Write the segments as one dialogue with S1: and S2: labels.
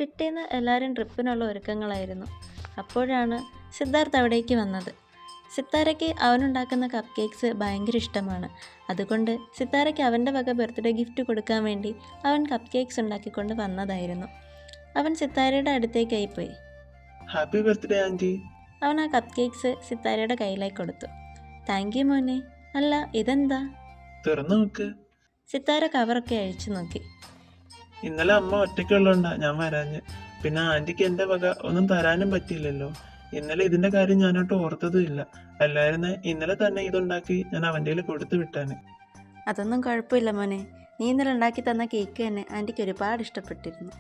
S1: പിറ്റേന്ന് എല്ലാവരും ട്രിപ്പിനുള്ള ഒരുക്കങ്ങളായിരുന്നു. അപ്പോഴാണ് സിദ്ധാർത്ഥ് അവിടേക്ക് വന്നത്. സിത്താരയ്ക്ക് അവനുണ്ടാക്കുന്ന കപ്പ് കേക്ക്സ് ഭയങ്കര ഇഷ്ടമാണ്. അതുകൊണ്ട് സിത്താരയ്ക്ക് അവൻ്റെ വക ബർത്ത്ഡേ ഗിഫ്റ്റ് കൊടുക്കാൻ വേണ്ടി അവൻ കപ്പ് കേക്ക്സ് ഉണ്ടാക്കിക്കൊണ്ട് വന്നതായിരുന്നു. അവൻ സിത്താരയുടെ അടുത്തേക്കായി പോയി.
S2: Happy birthday anti.
S1: അവൻ ആ കപ്പ് കേക്ക്സ് സിത്താരയുടെ കയ്യിലായി കൊടുത്തു. താങ്ക് യു മോനെ. അല്ല, ഇതെന്താ?
S2: തുറന്നു നോക്ക്.
S1: സിത്താര കവറൊക്കെ അഴിച്ചു നോക്കി.
S2: ഇന്നലെ അമ്മ ഒറ്റയ്ക്കുള്ളതുകൊണ്ടാ ഞാൻ വരാഞ്ഞ്. പിന്നെ ആൻറ്റിക്ക് എൻ്റെ വക ഒന്നും തരാനും പറ്റിയില്ലല്ലോ. ഇന്നലെ ഇതിന്റെ കാര്യം ഞാനോട്ട് ഓർത്തതും ഇല്ല. അല്ലായിരുന്നെ ഇന്നലെ തന്നെ ഇതുണ്ടാക്കി ഞാൻ അവൻ്റെ കയ്യിൽ കൊടുത്തു വിട്ടാന്.
S1: അതൊന്നും കുഴപ്പമില്ല മോനെ. നീ ഇന്നലെ ഉണ്ടാക്കി തന്ന കേക്ക് തന്നെ ആൻറ്റിക്ക് ഒരുപാട് ഇഷ്ടപ്പെട്ടിരുന്നു.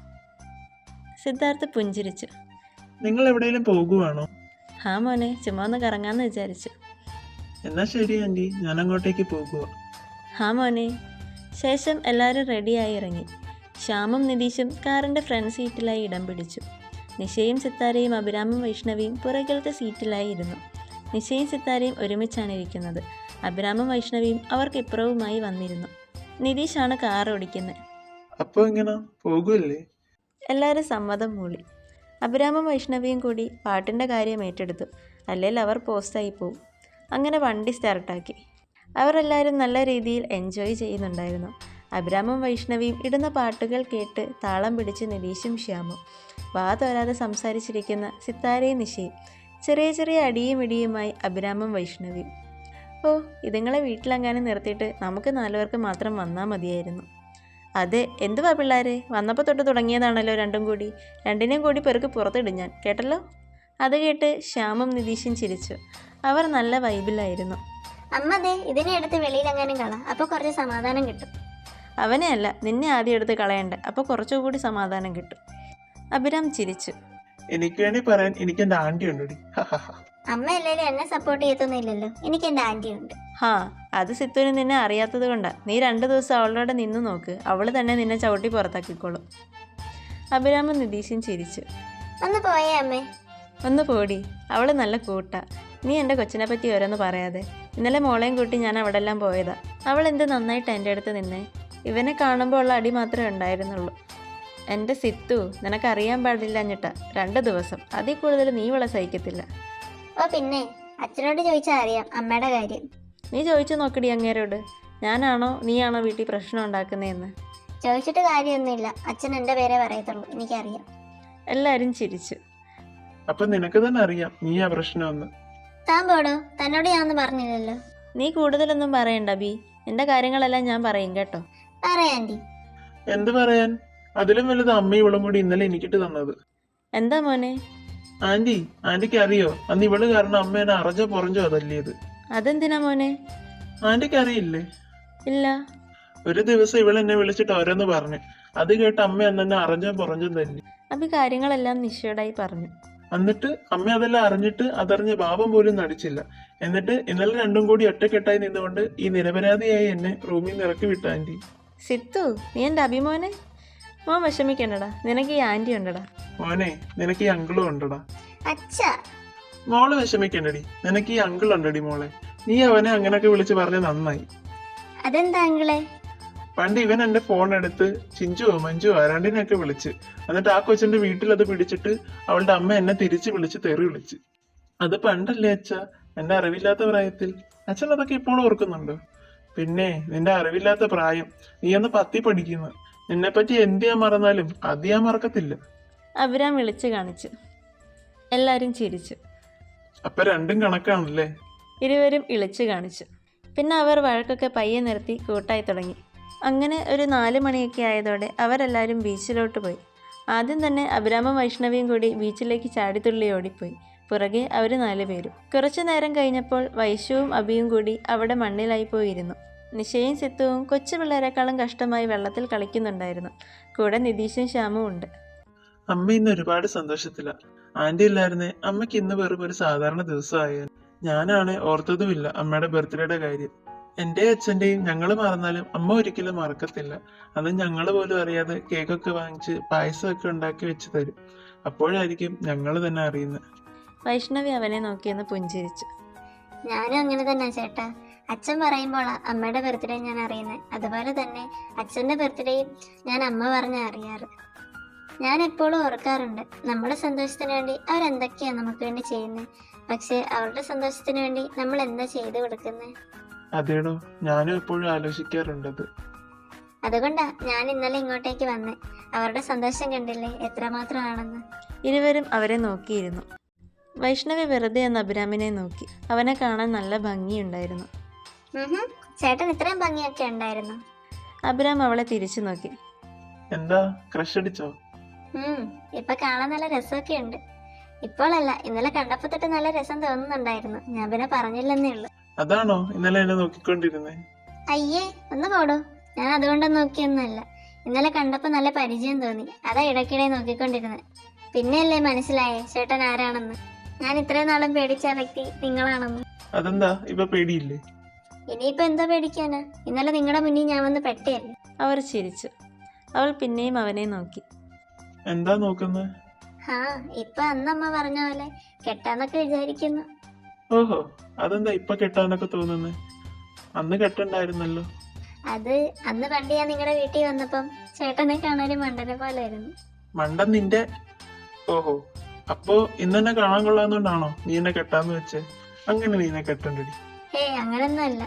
S1: സിദ്ധാർത്ഥ് പുഞ്ചിരിച്ചു.
S2: നിങ്ങൾ എവിടെയെങ്കിലും പോകുവാണോ?
S1: ഹാ മോനെ, ചുമ്മാ ഒന്ന് കറങ്ങാമെന്ന് വിചാരിച്ചു.
S2: എന്നാ ശരി ആൻറ്റി, ഞാൻ അങ്ങോട്ടേക്ക് പോകുക.
S1: ഹാ മോനെ. ശേഷം എല്ലാവരും റെഡിയായി ഇറങ്ങി. ശ്യാമും നിതീഷും കാറിൻ്റെ ഫ്രണ്ട് സീറ്റിലായി ഇടം പിടിച്ചു. നിശയും സിത്താരയും അഭിരാമും വൈഷ്ണവിയും പുറകിലത്തെ സീറ്റിലായി ഇരുന്നു. നിശയും സിത്താരയും ഒരുമിച്ചാണ് ഇരിക്കുന്നത്. അഭിരാമും വൈഷ്ണവിയും അവർക്ക് ഇപ്പുറവുമായി വന്നിരുന്നു. നിതീഷാണ് കാർ ഓടിക്കുന്നത്.
S2: അപ്പോൾ ഇങ്ങനെ പോകുമല്ലേ?
S1: എല്ലാവരും സമ്മതം മൂളി. അഭിരാമും വൈഷ്ണവിയും കൂടി പാട്ടിൻ്റെ കാര്യം ഏറ്റെടുത്തു. അല്ലെങ്കിൽ അവർ പോസ്റ്റായി പോവും. അങ്ങനെ വണ്ടി സ്റ്റാർട്ടാക്കി. അവരെല്ലാവരും നല്ല രീതിയിൽ എൻജോയ് ചെയ്യുന്നുണ്ടായിരുന്നു. അഭിരാമും വൈഷ്ണവിയും ഇടുന്ന പാട്ടുകൾ കേട്ട് താളം പിടിച്ച് നിതീഷും ശ്യാമും. വാ തോരാതെ സംസാരിച്ചിരിക്കുന്ന സിത്താരയും നിശയും. ചെറിയ ചെറിയ അടിയും ഇടിയുമായി അഭിരാമും വൈഷ്ണവിയും. ഓ, ഇതുങ്ങളെ വീട്ടിലെങ്ങാനും നിർത്തിയിട്ട് നമുക്ക് 4 പേർക്ക് മാത്രം വന്നാൽ മതിയായിരുന്നു. അതെ, എന്തുവാ പിള്ളേരെ, വന്നപ്പോൾ തൊട്ട് തുടങ്ങിയതാണല്ലോ രണ്ടും കൂടി. രണ്ടിനെയും കൂടി പെറുക്ക് പുറത്തിടും ഞാൻ, കേട്ടല്ലോ. അത് കേട്ട് ശ്യാമും നിതീഷും ചിരിച്ചു. അവർ നല്ല വൈബിലായിരുന്നു.
S3: അമ്മ ദേ ഇതിനെ എടുത്ത് വെളിയിലെങ്ങാനും കള, അപ്പോൾ കുറച്ച് സമാധാനം കിട്ടും.
S1: അവനെ അല്ല, നിന്നെ ആദ്യം എടുത്ത് കളയണ്ട, അപ്പോൾ കുറച്ചുകൂടി സമാധാനം കിട്ടും. അഭിരാം ചിരിച്ചു.
S2: എനിക്ക് വേണ്ടി പറയാൻ എനിക്ക് എൻ്റെ ആൻറ്റി ഉണ്ടടി.
S3: അമ്മ എല്ലാവരും എന്നെ സപ്പോർട്ട് ചെയ്യത്തൊന്നുമില്ലല്ലോ, എനിക്ക് എൻ്റെ ആൻറ്റി ഉണ്ട്.
S1: ഹാ, അത് സിത്തുവിന് നിന്നെ അറിയാത്തത് കൊണ്ടാ. നീ 2 ദിവസം അവളോടെ നിന്ന് നോക്ക്, അവൾ തന്നെ നിന്നെ ചവിട്ടി പുറത്താക്കിക്കോളും. അഭിരാമും നിതീഷും ചിരിച്ചു.
S3: ഒന്ന് പോയേ അമ്മേ.
S1: ഒന്ന് പോടി, അവൾ നല്ല കൂട്ടാ. നീ എൻ്റെ കൊച്ചിനെ പറ്റി ഓരോന്ന് പറയാതെ. ഇന്നലെ മോളെയും കൂട്ടി ഞാൻ അവിടെ എല്ലാം പോയതാ. അവൾ എന്ത് നന്നായിട്ട് എൻ്റെ അടുത്ത് നിന്നേ. ഇവനെ കാണുമ്പോൾ ഉള്ള അടി മാത്രമേ ഉണ്ടായിരുന്നുള്ളൂ. എൻ്റെ സിത്തു, നിനക്കറിയാൻ പാടില്ല എന്നിട്ടാ. 2 ദിവസം, അതിൽ കൂടുതൽ നീ ഇവളെ സഹിക്കത്തില്ല.
S3: ഓ പിന്നെ, അച്ഛനോട് ചോദിച്ചാൽ അറിയാം അമ്മയുടെ കാര്യം.
S1: നീ ചോദിച്ചു നോക്കടി അങ്ങേരോട്. ഞാനാണോ നീയാണോ വീട്ടിൽ പ്രശ്നം ഉണ്ടാക്കുന്നതെന്ന്.
S3: ചോദിച്ചിട്ട് കാര്യമൊന്നുമില്ല, അച്ഛൻ എൻ്റെ പേരെ പറയത്തുള്ളൂ, എനിക്കറിയാം.
S1: എല്ലാവരും ചിരിച്ചു.
S2: അപ്പൊ നിനക്ക് തന്നെ അറിയാം നീ ആ പ്രശ്നമൊന്ന്.
S3: താൻ പോടോ, തന്നോട് ഞാനൊന്നും പറഞ്ഞില്ലല്ലോ.
S1: നീ കൂടുതലൊന്നും പറയണ്ട ബി. എൻ്റെ കാര്യങ്ങളെല്ലാം ഞാൻ പറയും കേട്ടോ.
S3: പറയാം ആൻറ്റി.
S2: എന്ത് പറയാൻ? അതിലും വലുത് അമ്മ ഇവളും കൂടി ഇന്നലെ എനിക്കിട്ട് തന്നത്.
S1: എന്താ മോനെ?
S2: ആന്റിക്ക് അറിയോ, അന്ന് ഇവള് കാരണം അമ്മ എന്നെ അറഞ്ഞോ പൊറഞ്ഞോ തല്ലിയത്.
S1: അതെന്തിനാ മോനെ?
S2: ആന്റിക്ക് അറിയില്ലേ?
S1: ഇല്ല.
S2: ഒരു ദിവസം ഇവൾ എന്നെ വിളിച്ചിട്ട് ഓരോന്ന് പറഞ്ഞു. അത് കേട്ട് അമ്മ അന്ന് എന്നെ അറഞ്ഞോ പൊറഞ്ഞോ തല്ലി.
S1: അപ്പൊ കാര്യങ്ങളെല്ലാം നിശ്ചയോടായി പറഞ്ഞു.
S2: എന്നിട്ട് അമ്മ അതെല്ലാം അറിഞ്ഞിട്ട് അതറിഞ്ഞ് പാപം പോലും നടിച്ചില്ല. എന്നിട്ട് ഇന്നലെ രണ്ടും കൂടി ഒറ്റക്കെട്ടായി നിന്നുകൊണ്ട് ഈ നിരപരാധിയായി എന്നെ റൂമിൽ നിന്ന് ഇറക്കി വിട്ട ആന്റി.
S1: സിത്തു, നീ എൻ്റെ അഭിമോനെ. മോൻ വിഷമിക്കണ്ടടാ, നിനക്ക് ഈ ആന്റി ഉണ്ടടാ.
S2: മോനെ, നിനക്ക് ഈ അങ്കിളും ഉണ്ടടാ.
S3: അച്ഛാ.
S2: മോള് വിഷമിക്കണ്ടടി, നിനക്ക് ഈ അങ്കിൾ ഉണ്ടടി മോളെ. നീ അവനെ അങ്ങനൊക്കെ വിളിച്ച് പറഞ്ഞ നന്നായി.
S3: അതെന്താ അങ്കിളെ?
S2: പണ്ട് ഇവൻ എന്റെ ഫോൺ എടുത്ത് ചിഞ്ചുവോ മഞ്ജുവോ രണ്ടിനെയൊക്കെ വിളിച്ച്, എന്നിട്ട് ആ കൊച്ചിന്റെ വീട്ടിൽ അത് പിടിച്ചിട്ട് അവളുടെ അമ്മ എന്നെ തിരിച്ച് വിളിച്ച് തെറി വിളിച്ച്. അത് പണ്ടല്ലേ അച്ഛ, എന്റെ അറിവില്ലാത്ത പ്രായത്തിൽ. അച്ഛൻ അതൊക്കെ ഇപ്പോൾ ഓർക്കുന്നുണ്ടോ? പിന്നെ നിന്റെ അറിവില്ലാത്ത പ്രായം, നീ ഒന്ന് 10ൽ പഠിക്കുന്നു. നിന്നെപ്പറ്റി എന്ത് ഞാൻ മറന്നാലും അത് ഞാൻ മറക്കത്തില്ല.
S1: അഭിരാം വിളിച്ചു കാണിച്ചു. എല്ലാവരും ചിരിച്ചു.
S2: അപ്പൊ രണ്ടും കണക്കാണല്ലേ?
S1: ഇരുവരും ഇളിച്ചു കാണിച്ചു. പിന്നെ അവർ വഴക്കൊക്കെ പയ്യെ നിർത്തി കൂട്ടായി തുടങ്ങി. അങ്ങനെ ഒരു 4 മണിയൊക്കെ ആയതോടെ അവരെല്ലാവരും ബീച്ചിലോട്ട് പോയി. ആദ്യം തന്നെ അഭിരാമും വൈഷ്ണവിയും കൂടി ബീച്ചിലേക്ക് ചാടിത്തുള്ളി ഓടിപ്പോയി. പുറകെ അവർ 4 പേരും. കുറച്ചു നേരം കഴിഞ്ഞപ്പോൾ വൈശുവും അഭിയും കൂടി അവിടെ മണ്ണിലായി പോയിരുന്നു. നിശയും സിത്തുവും കൊച്ചു പിള്ളേരെക്കാളും കഷ്ടമായി വെള്ളത്തിൽ കളിക്കുന്നുണ്ടായിരുന്നു. കൂടെ നിതീഷും ശ്യാമും ഉണ്ട്.
S2: അമ്മ ഇന്ന് ഒരുപാട് സന്തോഷത്തില. ആന്റി ഇല്ലായിരുന്നേ അമ്മയ്ക്ക് ഇന്ന് വെറും ഒരു സാധാരണ ദിവസമായാൽ. ഞാനാണ് ഓർത്തതുമില്ല അമ്മയുടെ ബർത്ത്ഡേയുടെ കാര്യം. എന്റെ അച്ഛന്റെയും ഞങ്ങള് മറന്നാലും അമ്മ ഒരിക്കലും മറക്കത്തില്ല. അത് ഞങ്ങള് പോലും അറിയാതെ കേക്കൊക്കെ വാങ്ങിച്ച് പായസമൊക്കെ ഉണ്ടാക്കി വെച്ച് തരും. അപ്പോഴായിരിക്കും ഞങ്ങള് തന്നെ അറിയുന്നത്.
S1: വൈഷ്ണവി അവനെ നോക്കിയെന്ന് പുഞ്ചിരിച്ചു.
S3: ഞാനും അങ്ങനെ തന്നെ ചേട്ടാ. അച്ഛൻ പറയുമ്പോഴാ അമ്മയുടെ ബർത്ത്ഡേ ഞാൻ അറിയുന്നത്. അതുപോലെ തന്നെ അച്ഛൻ്റെ ബർത്ത്ഡേയും ഞാൻ അമ്മ പറഞ്ഞാ അറിയാറ്. ഞാൻ എപ്പോഴും ഓർക്കാറുണ്ട്, നമ്മുടെ സന്തോഷത്തിന് വേണ്ടി അവരെന്തൊക്കെയാ നമുക്ക് വേണ്ടി ചെയ്യുന്നത്. പക്ഷെ അവരുടെ സന്തോഷത്തിന് വേണ്ടി നമ്മൾ എന്താ ചെയ്തു കൊടുക്കുന്നത്?
S2: അതേടോ, ഞാനും എപ്പോഴും ആലോചിക്കാറുണ്ടത്.
S3: അതുകൊണ്ടാ ഞാൻ ഇന്നലെ ഇങ്ങോട്ടേക്ക് വന്നേ. അവരുടെ സന്തോഷം കണ്ടില്ലേ എത്രമാത്രമാണെന്ന്.
S1: ഇരുവരും അവരെ നോക്കിയിരുന്നു. വൈഷ്ണവി വെറുതെ ഒന്ന് അഭിരാമിനെ നോക്കി. അവനെ കാണാൻ നല്ല ഭംഗിയുണ്ടായിരുന്നു.
S3: ചേട്ടൻ ഇത്രയും ഭംഗിയൊക്കെ ഉണ്ടായിരുന്നു.
S1: അഭിരാം അവളെ തിരിച്ചു നോക്കി.
S2: എന്താ, ക്രഷ് അടിച്ചോ?
S3: ഇപ്പൊ കാണാൻ നല്ല രസമൊക്കെ ഉണ്ട്. ഇപ്പോഴല്ല, ഇന്നലെ കണ്ടപ്പോ തൊട്ട് നല്ല രസം തോന്നുന്നുണ്ടായിരുന്നു. ഞാൻ പിന്നെ പറഞ്ഞില്ലെന്നേ ഉള്ളൂ.
S2: അതാണോ ഇന്നലെ എന്നെ നോക്കിക്കൊണ്ടിരുന്നേ?
S3: അയ്യേ, ഒന്ന് പോടോ. ഞാൻ അതുകൊണ്ടൊന്നും നോക്കിയൊന്നുമല്ല. ഇന്നലെ കണ്ടപ്പോ നല്ല പരിചയം തോന്നി, അതാ ഇടയ്ക്കിടെ നോക്കിക്കൊണ്ടിരുന്നത്. പിന്നെയല്ലേ മനസ്സിലായേ ചേട്ടൻ ആരാണെന്ന്. ഞാൻ ഇത്രയും നാളും പേടിച്ച വ്യക്തി നിങ്ങളാണെന്ന്.
S2: അതെന്താ ഇപ്പൊ പേടിയില്ലേ?
S3: ഇനിയിപ്പോ എന്താ പേടിക്കാനാ? ഇന്നലെ നിങ്ങളുടെ മുന്നിൽ ഞാൻ വന്ന് പെട്ടയല്ലേ.
S1: അവർ ചിരിച്ചു. അവൾ പിന്നെയും അവനെ നോക്കി.
S2: എന്താ നോക്കുന്നത്?
S3: ഇപ്പൊ അന്നമ്മ പറഞ്ഞ പോലെ കെട്ടാന്നൊക്കെ വിചാരിക്കുന്നു.
S2: ഓഹോ, അതെന്താ ഇപ്പൊ കെട്ടാനൊക്കെ തോന്നുന്നേ? അന്ന് കെട്ടണ്ടായിരുന്നല്ലോ.
S3: അത് അന്ന് പണ്ട് ഞാൻ നിങ്ങളുടെ വീട്ടിൽ വന്നപ്പം ചേട്ടനെ കാണാനും മണ്ടനെ പോലെ ആയിരുന്നു.
S2: മണ്ടൻ നിന്റെ? ഓഹോ, അപ്പോ ഇന്നെന്നെ കാണാൻ കൊള്ളാന്നോണ്ടാണോ നീ എന്നെ കെട്ടാന്ന് വെച്ചേ? അങ്ങനെ നീ എന്നെ കെട്ടണ്ടടി.
S3: അങ്ങനൊന്നും അല്ല.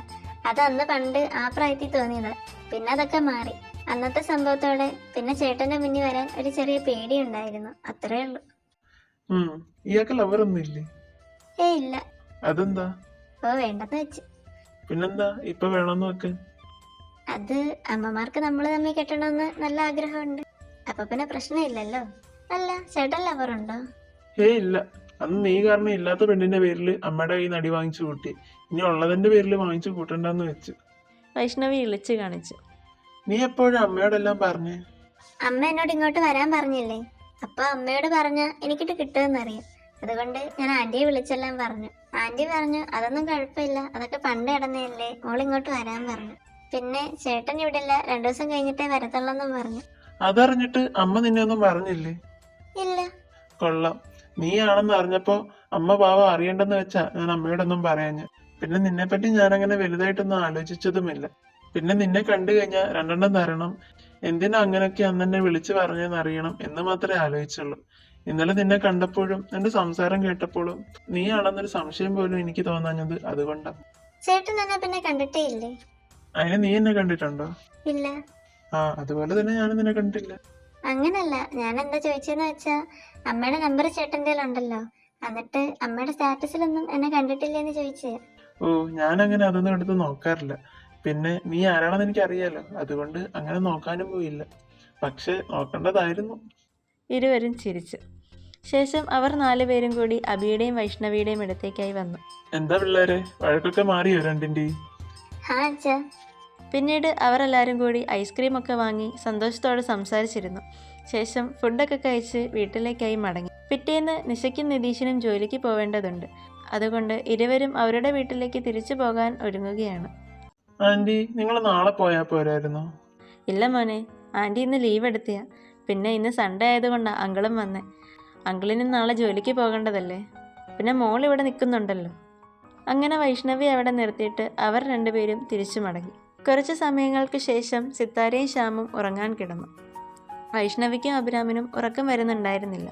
S3: അത് അന്ന് പണ്ട് ആ പ്രായത്തിൽ തോന്നിയതാ. പിന്നെ അതൊക്കെ മാറി. അന്നത്തെ സംഭവത്തോടെ പിന്നെ ചേട്ടന്റെ മുന്നിൽ വരാൻ ഒരു ചെറിയ പേടി ഉണ്ടായിരുന്നു, അത്രേ ഉള്ളൂ.
S2: ഇയാൾക്ക് ലവറൊന്നും ഇല്ലേ?
S3: ഇല്ല.
S2: അതെന്താ?
S3: വേണ്ടെന്ന് വെച്ച്.
S2: പിന്നെന്താ ഇപ്പൊ വേണമെന്ന് വെക്ക്?
S3: അത് അമ്മമാർക്ക് നമ്മൾ തമ്മിൽ കെട്ടണമെന്ന് നല്ല ആഗ്രഹമുണ്ട്. അപ്പൊ പിന്നെ പ്രശ്നമില്ലല്ലോ. അല്ല, ചേട്ടൻ ലവറുണ്ടോ?
S2: ഇല്ല. അന്ന് നീ കാരണം ഇല്ലാത്ത പെണ്ണിന്റെ പേരിൽ അമ്മയുടെ കയ്യിൽ നിന്ന് അടി വാങ്ങിച്ചു കൂട്ടി. ഇനി ഉള്ളതിന്റെ പേരിൽ വാങ്ങിച്ചു കൂട്ടണ്ടെന്ന് വെച്ചു.
S1: വൈഷ്ണവി ഇളിച്ചു കാണിച്ചു.
S2: നീ എപ്പോഴും അമ്മയോടെല്ലാം പറഞ്ഞേ?
S3: അമ്മ എന്നോട് ഇങ്ങോട്ട് വരാൻ പറഞ്ഞില്ലേ, അപ്പൊ അമ്മയോട് പറഞ്ഞ എനിക്കിട്ട് കിട്ടുമെന്നറിയാം. അതുകൊണ്ട് ഞാൻ ആന്റിയെ വിളിച്ചെല്ലാം പറഞ്ഞു. ആന്റി പറഞ്ഞു അതൊന്നും കുഴപ്പമില്ല, അതൊക്കെ പണ്ട് ഇടന്നേയല്ലേ, മോളിങ്ങോട്ട് വരാൻ പറഞ്ഞു. പിന്നെ ചേട്ടൻ ഇവിടെ ഇല്ല, 2 ദിവസം കഴിഞ്ഞിട്ടേ വരത്തുള്ളെന്നും പറഞ്ഞു.
S2: അതറിഞ്ഞിട്ട് അമ്മ നിന്നെ ഒന്നും പറഞ്ഞില്ലേ?
S3: ഇല്ല.
S2: കൊള്ളാം. നീ ആണെന്ന് അറിഞ്ഞപ്പോ അമ്മ പാവം അറിയണ്ടെന്ന് വെച്ചാ ഞാൻ അമ്മയോടൊന്നും പറയാഞ്ഞ്. പിന്നെ നിന്നെ പറ്റി ഞാൻ അങ്ങനെ വലുതായിട്ടൊന്നും ആലോചിച്ചതുമില്ല. പിന്നെ നിന്നെ കണ്ടു കഴിഞ്ഞാൽ 2 തരണം, എന്തിനാ അങ്ങനെയൊക്കെ അന്ന് എന്നെ വിളിച്ചു പറഞ്ഞെന്ന് അറിയണം എന്ന് മാത്രമേ ആലോചിച്ചുള്ളൂ. ഇന്നലെ നിന്നെ കണ്ടപ്പോഴും നിന്റെ സംസാരം കേട്ടപ്പോഴും നീ ആണെന്നൊരു സംശയം പോലും എനിക്ക് തോന്നാഞ്ഞത് അതുകൊണ്ടാ.
S3: ചേട്ടൻ എന്നെ പിന്നെ കണ്ടിട്ടേ ഇല്ലേ?
S2: അതിന് നീ എന്നെ കണ്ടിട്ടുണ്ടോ?
S3: ഇല്ല.
S2: അതുപോലെ തന്നെ ഞാനും നിന്നെ കണ്ടില്ല.
S3: അങ്ങനല്ല, ഞാൻ എന്താ ചോദിച്ചെന്ന് വെച്ചാ, അമ്മയുടെ നമ്പർ ചേട്ടൻ്റെ ഉണ്ടല്ലോ, എന്നിട്ട് അമ്മയുടെ സ്റ്റാറ്റസിലൊന്നും എന്നെ കണ്ടിട്ടില്ലേന്ന് ചോദിച്ചേ.
S2: ഞാൻ അങ്ങനെ അതൊന്നും എടുത്ത് നോക്കാറില്ല. പിന്നെ നീ ആരാണെന്ന് എനിക്ക് അറിയാലോ, അതുകൊണ്ട് അങ്ങനെ നോക്കാനും പോയില്ല. പക്ഷെ നോക്കേണ്ടതായിരുന്നു.
S1: ഇരുവരും ചിരിച്ചു. ശേഷം അവർ 4 പേരും കൂടി അബിയുടെയും വൈഷ്ണവിയുടെയും ഇടത്തേക്കായി വന്നു.
S2: എന്താ പിള്ളേരെ, വഴക്കൊക്കെ മാറിയോ രണ്ടിന്റെയും?
S3: അച്ഛാ.
S1: പിന്നീട് അവർ എല്ലാവരും കൂടി ഐസ്ക്രീം ഒക്കെ വാങ്ങി സന്തോഷത്തോടെ സംസാരിച്ചിരുന്നു. ശേഷം ഫുഡൊക്കെ കഴിച്ച് വീട്ടിലേക്കായി മടങ്ങി. പിറ്റേന്ന് നിശയ്ക്കും നിതീഷിനും ജോലിക്ക് പോവേണ്ടതുണ്ട്. അതുകൊണ്ട് ഇരുവരും അവരുടെ വീട്ടിലേക്ക് തിരിച്ചു പോകാൻ ഒരുങ്ങുകയാണ്.
S2: ആന്റി, നിങ്ങൾ നാളെ പോയാ പോരായിരുന്നോ?
S1: ഇല്ല മോനെ, ആൻറ്റി ഇന്ന് ലീവ് എടുത്തിയാ. പിന്നെ ഇന്ന് സൺഡേ ആയതുകൊണ്ടാണ് അങ്കിളും വന്നേ. അങ്കിളിന് നാളെ ജോലിക്ക് പോകേണ്ടതല്ലേ, പിന്നെ മോൾ ഇവിടെ നിൽക്കുന്നുണ്ടല്ലോ. അങ്ങനെ വൈഷ്ണവി അവിടെ നിർത്തിയിട്ട് അവർ 2 പേരും തിരിച്ചു മടങ്ങി. കുറച്ച് സമയങ്ങൾക്ക് ശേഷം സിത്താരയും ശ്യാമും ഉറങ്ങാൻ കിടന്നു. വൈഷ്ണവിക്കും അഭിരാമിനും ഉറക്കം വരുന്നുണ്ടായിരുന്നില്ല.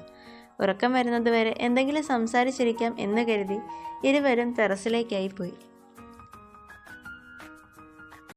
S1: ഉറക്കം വരുന്നതുവരെ എന്തെങ്കിലും സംസാരിച്ചിരിക്കാം എന്ന് കരുതി ഇരുവരും ടെറസിലേക്കായി പോയി.